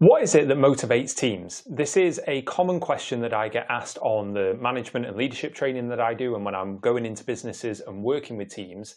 What is it that motivates teams? This is a common question that I get asked on the management and leadership training that I do, and when I'm going into businesses and working with teams.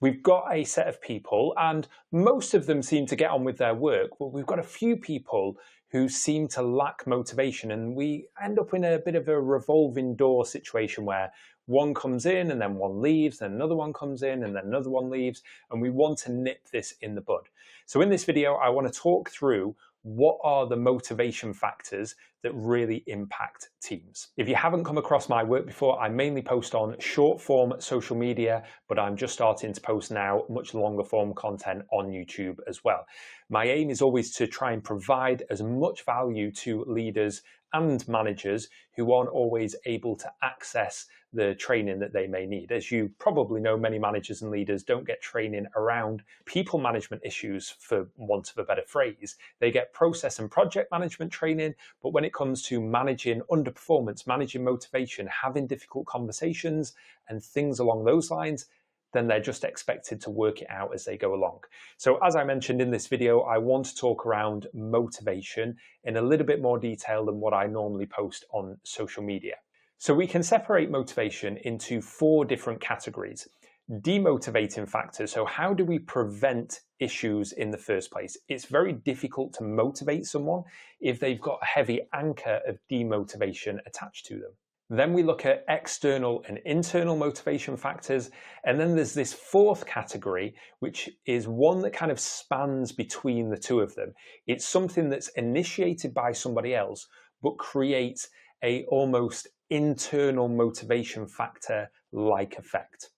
We've got a set of people, and most of them seem to get on with their work, but we've got a few people who seem to lack motivation, and we end up in a bit of a revolving door situation where one comes in and then one leaves, then another one comes in and then another one leaves, and we want to nip this in the bud. So in this video, I want to talk through what are the motivation factors that really impact teams. If you haven't come across my work before, I mainly post on short form social media, but I'm just starting to post now much longer form content on YouTube as well. My aim is always to try and provide as much value to leaders and managers who aren't always able to access the training that they may need. As you probably know, many managers and leaders don't get training around people management issues, for want of a better phrase. They get process and project management training, but when it comes to managing underperformance, managing motivation, having difficult conversations and things along those lines, then they're just expected to work it out as they go along. So as I mentioned in this video, I want to talk around motivation in a little bit more detail than what I normally post on social media. So we can separate motivation into 4 different categories. Demotivating factors. So how do we prevent issues in the first place? It's very difficult to motivate someone if they've got a heavy anchor of demotivation attached to them. Then we look at external and internal motivation factors. And then there's this 4th category, which is one that kind of spans between the two of them. It's something that's initiated by somebody else, but creates a almost internal motivation factor like effect.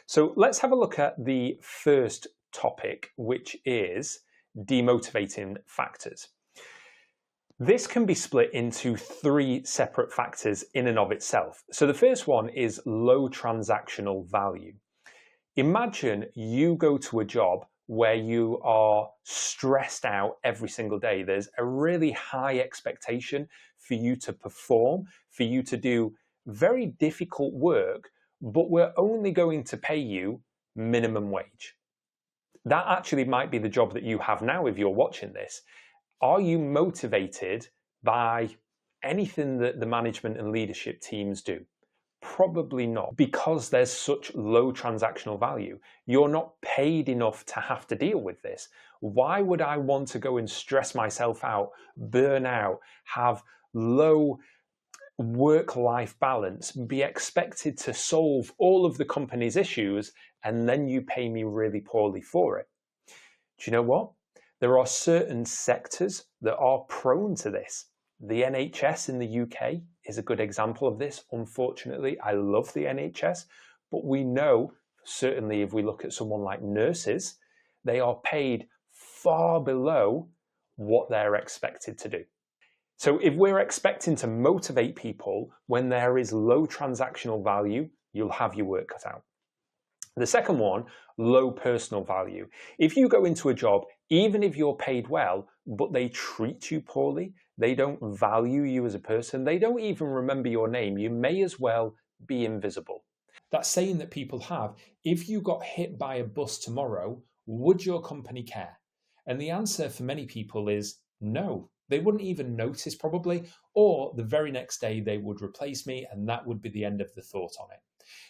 So let's have a look at the first topic, which is demotivating factors. This can be split into 3 separate factors in and of itself. So the first one is low transactional value. Imagine you go to a job where you are stressed out every single day. There's a really high expectation for you to perform, for you to do very difficult work, but we're only going to pay you minimum wage. That actually might be the job that you have now if you're watching this. Are you motivated by anything that the management and leadership teams do? Probably not, because there's such low transactional value. You're not paid enough to have to deal with this. Why would I want to go and stress myself out, burn out, have low work-life balance, be expected to solve all of the company's issues, and then you pay me really poorly for it? Do you know what? There are certain sectors that are prone to this. The NHS in the UK is a good example of this. Unfortunately, I love the NHS, but we know, certainly if we look at someone like nurses, they are paid far below what they're expected to do. So if we're expecting to motivate people when there is low transactional value, you'll have your work cut out. The second one, low personal value. If you go into a job, even if you're paid well, but they treat you poorly, they don't value you as a person, they don't even remember your name, you may as well be invisible. That saying that people have, if you got hit by a bus tomorrow, would your company care? And the answer for many people is no. They wouldn't even notice probably, or the very next day they would replace me, and that would be the end of the thought on it.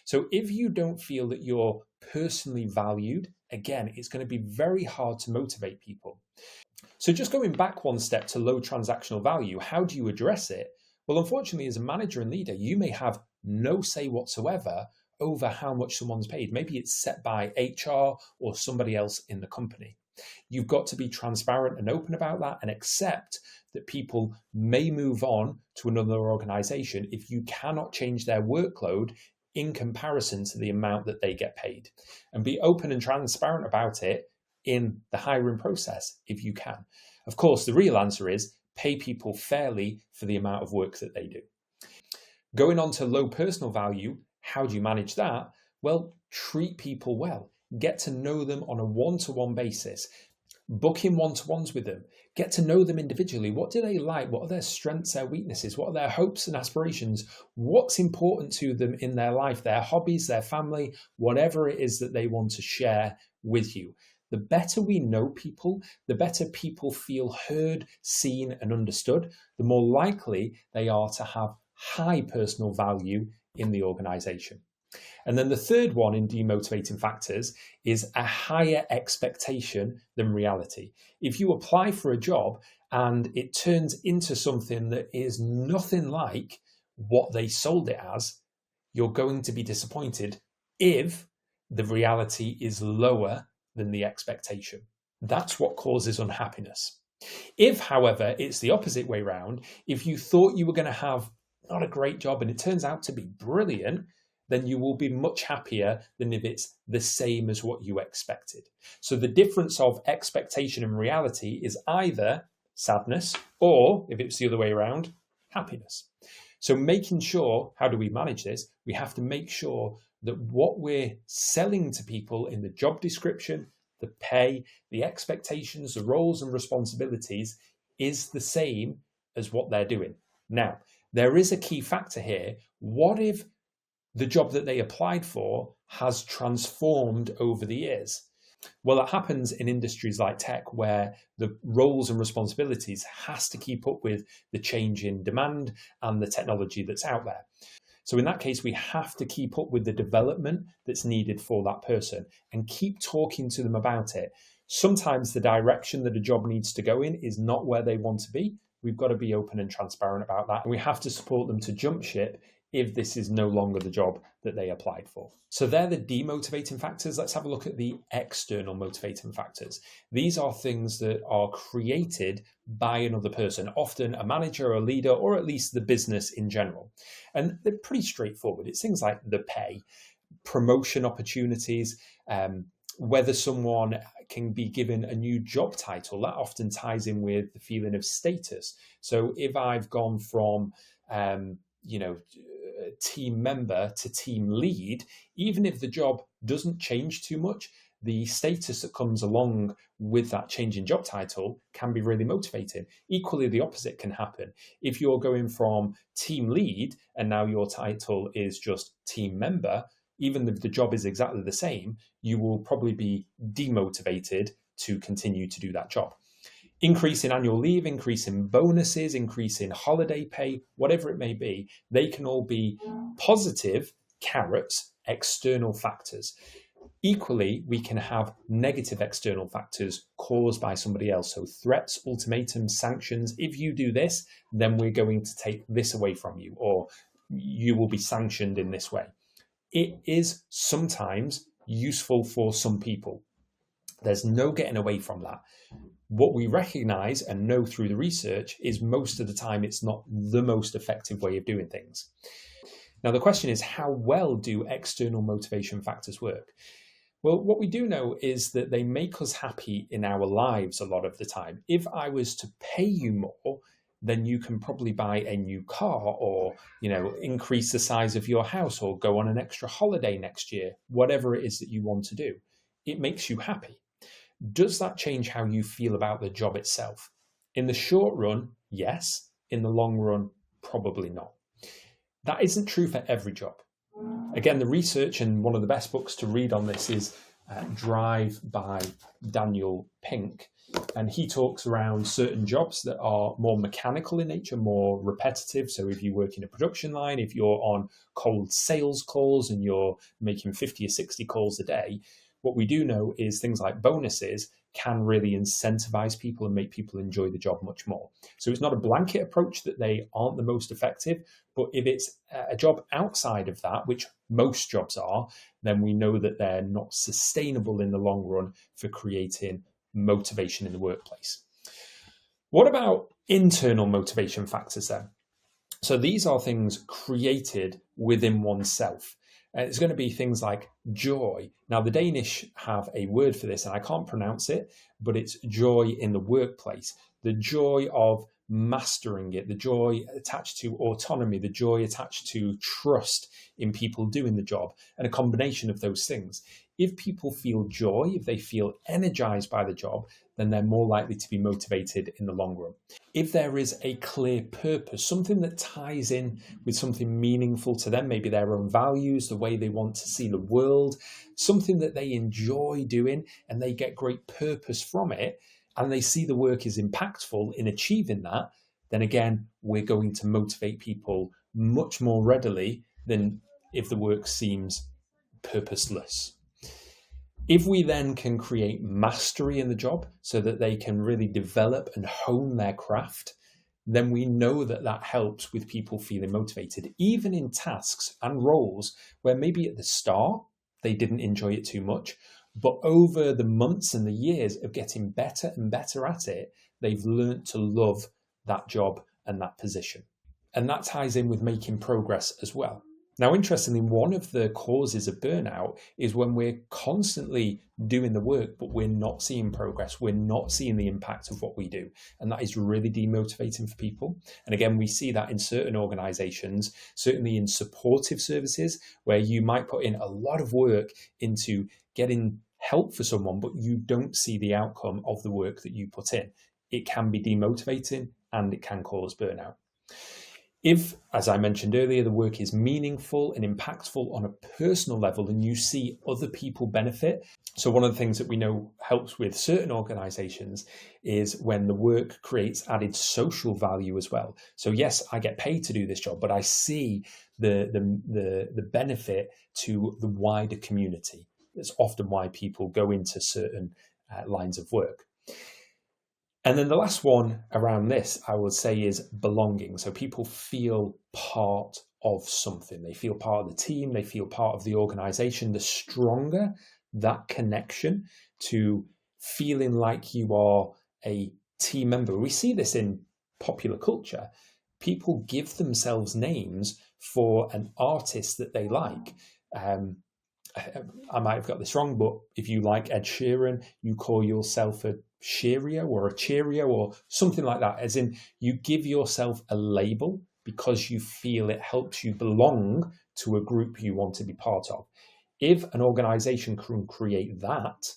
So if you don't feel that you're personally valued, again, it's going to be very hard to motivate people. So just going back one step to low transactional value, how do you address it? Well, unfortunately, as a manager and leader, you may have no say whatsoever over how much someone's paid. Maybe it's set by HR or somebody else in the company. You've got to be transparent and open about that and accept that people may move on to another organization if you cannot change their workload in comparison to the amount that they get paid. And be open and transparent about it in the hiring process if you can. Of course, the real answer is pay people fairly for the amount of work that they do. Going on to low personal value, how do you manage that? Well, treat people well. Get to know them on a one-to-one basis. Book in one-to-ones with them. Get to know them individually. What do they like? What are their strengths, their weaknesses? What are their hopes and aspirations? What's important to them in their life, their hobbies, their family, whatever it is that they want to share with you. The better we know people, the better people feel heard, seen, and understood, the more likely they are to have high personal value in the organization. And then the third one in demotivating factors is a higher expectation than reality. If you apply for a job and it turns into something that is nothing like what they sold it as, you're going to be disappointed if the reality is lower than the expectation. That's what causes unhappiness. If, however, it's the opposite way round, if you thought you were going to have not a great job and it turns out to be brilliant, then you will be much happier than if it's the same as what you expected. So the difference of expectation and reality is either sadness or, if it's the other way around, happiness. So making sure, how do we manage this? We have to make sure that what we're selling to people in the job description, the pay, the expectations, the roles and responsibilities is the same as what they're doing. Now, there is a key factor here. What if the job that they applied for has transformed over the years? Well, that happens in industries like tech, where the roles and responsibilities has to keep up with the change in demand and the technology that's out there. So in that case, we have to keep up with the development that's needed for that person and keep talking to them about it. Sometimes the direction that a job needs to go in is not where they want to be. We've got to be open and transparent about that. And we have to support them to jump ship if this is no longer the job that they applied for. So they're the demotivating factors. Let's have a look at the external motivating factors. These are things that are created by another person, often a manager or a leader, or at least the business in general. And they're pretty straightforward. It's things like the pay, promotion opportunities, whether someone can be given a new job title. That often ties in with the feeling of status. So if I've gone from team member to team lead, even if the job doesn't change too much, the status that comes along with that change in job title can be really motivating. Equally, the opposite can happen. If you're going from team lead and now your title is just team member, even if the job is exactly the same, you will probably be demotivated to continue to do that job. Increase in annual leave, increase in bonuses, increase in holiday pay, whatever it may be, they can all be positive carrots, external factors. Equally, we can have negative external factors caused by somebody else. So threats, ultimatums, sanctions. If you do this, then we're going to take this away from you, or you will be sanctioned in this way. It is sometimes useful for some people. There's no getting away from that. What we recognize and know through the research is most of the time it's not the most effective way of doing things. Now, the question is, how well do external motivation factors work? Well, what we do know is that they make us happy in our lives a lot of the time. If I was to pay you more, then you can probably buy a new car, or increase the size of your house, or go on an extra holiday next year, whatever it is that you want to do. It makes you happy. Does that change how you feel about the job itself? In the short run, yes. In the long run, probably not. That isn't true for every job. Again, the research, and one of the best books to read on this is Drive by Daniel Pink. And he talks around certain jobs that are more mechanical in nature, more repetitive. So if you work in a production line, if you're on cold sales calls and you're making 50 or 60 calls a day, what we do know is things like bonuses can really incentivize people and make people enjoy the job much more. So it's not a blanket approach that they aren't the most effective, but if it's a job outside of that, which most jobs are, then we know that they're not sustainable in the long run for creating motivation in the workplace. What about internal motivation factors then? So these are things created within oneself. It's going to be things like joy. Now, the Danish have a word for this, and I can't pronounce it, but it's joy in the workplace. The joy of mastering it, the joy attached to autonomy, the joy attached to trust in people doing the job, and a combination of those things. if people feel joy, if they feel energized by the job, then they're more likely to be motivated in the long run. If there is a clear purpose, something that ties in with something meaningful to them, maybe their own values, the way they want to see the world, something that they enjoy doing and they get great purpose from it, and they see the work is impactful in achieving that, then again, we're going to motivate people much more readily than if the work seems purposeless. If we then can create mastery in the job so that they can really develop and hone their craft, then we know that that helps with people feeling motivated, even in tasks and roles where maybe at the start they didn't enjoy it too much, but over the months and the years of getting better and better at it, they've learned to love that job and that position. And that ties in with making progress as well. Now, interestingly, one of the causes of burnout is when we're constantly doing the work, but we're not seeing progress. We're not seeing the impact of what we do. And that is really demotivating for people. And again, we see that in certain organizations, certainly in supportive services, where you might put in a lot of work into getting help for someone, but you don't see the outcome of the work that you put in. It can be demotivating and it can cause burnout. If, as I mentioned earlier, the work is meaningful and impactful on a personal level and you see other people benefit. So one of the things that we know helps with certain organizations is when the work creates added social value as well. So yes, I get paid to do this job, but I see the benefit to the wider community. That's often why people go into certain lines of work. And then the last one around this, I would say, is belonging. So people feel part of something. They feel part of the team. They feel part of the organization. The stronger that connection to feeling like you are a team member. We see this in popular culture. People give themselves names for an artist that they like. I might have got this wrong, but if you like Ed Sheeran, you call yourself a Cheerio or a Cheerio or something like that, as in you give yourself a label because you feel it helps you belong to a group you want to be part of. If an organization can create that,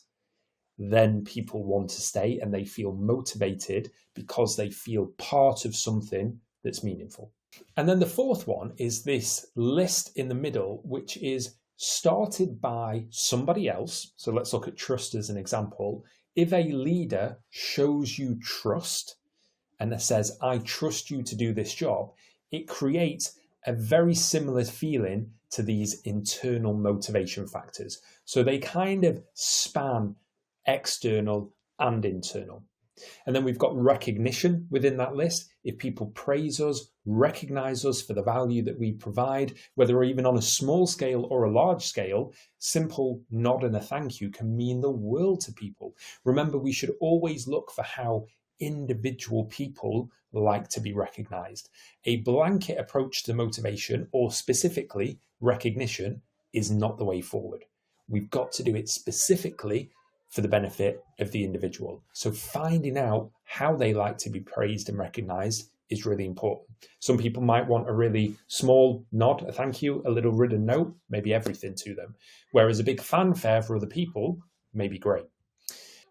then people want to stay and they feel motivated because they feel part of something that's meaningful. And then the fourth one is this list in the middle, which is started by somebody else. So let's look at trust as an example. If a leader shows you trust and says, I trust you to do this job, it creates a very similar feeling to these internal motivation factors. So they kind of span external and internal. And then we've got recognition within that list. If people praise us, recognize us for the value that we provide, whether even on a small scale or a large scale, simple nod and a thank you can mean the world to people. Remember, we should always look for how individual people like to be recognized. A blanket approach to motivation, or specifically recognition, is not the way forward. We've got to do it specifically for the benefit of the individual. So finding out how they like to be praised and recognized is really important. Some people might want a really small nod, a thank you, a little written note, maybe everything to them. Whereas a big fanfare for other people may be great.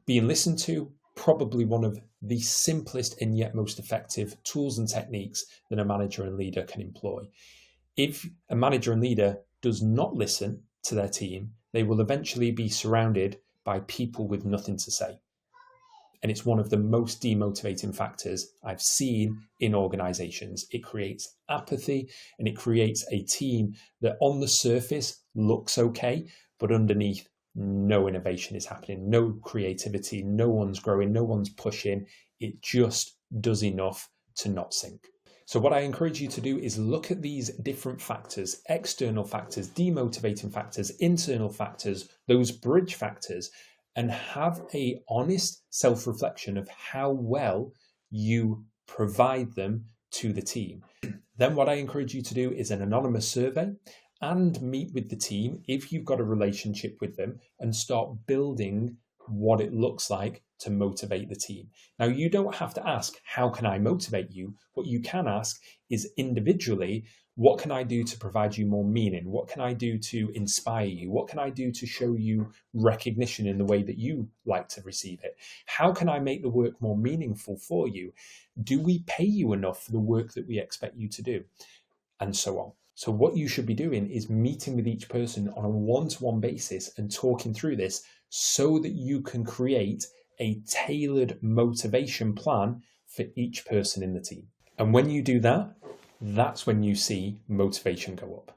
Being listened to, probably one of the simplest and yet most effective tools and techniques that a manager and leader can employ. If a manager and leader does not listen to their team, they will eventually be surrounded by people with nothing to say. And it's one of the most demotivating factors I've seen in organizations. It creates apathy and it creates a team that on the surface looks okay, but underneath no innovation is happening, no creativity, no one's growing, no one's pushing. It just does enough to not sink. So what I encourage you to do is look at these different factors, external factors, demotivating factors, internal factors, those bridge factors, and have an honest self-reflection of how well you provide them to the team. Then what I encourage you to do is an anonymous survey and meet with the team if you've got a relationship with them and start building what it looks like to motivate the team. Now, you don't have to ask, how can I motivate you? What you can ask is individually, what can I do to provide you more meaning? What can I do to inspire you? What can I do to show you recognition in the way that you like to receive it? How can I make the work more meaningful for you? Do we pay you enough for the work that we expect you to do? And so on. So what you should be doing is meeting with each person on a one-to-one basis and talking through this so that you can create a tailored motivation plan for each person in the team. And when you do that, that's when you see motivation go up.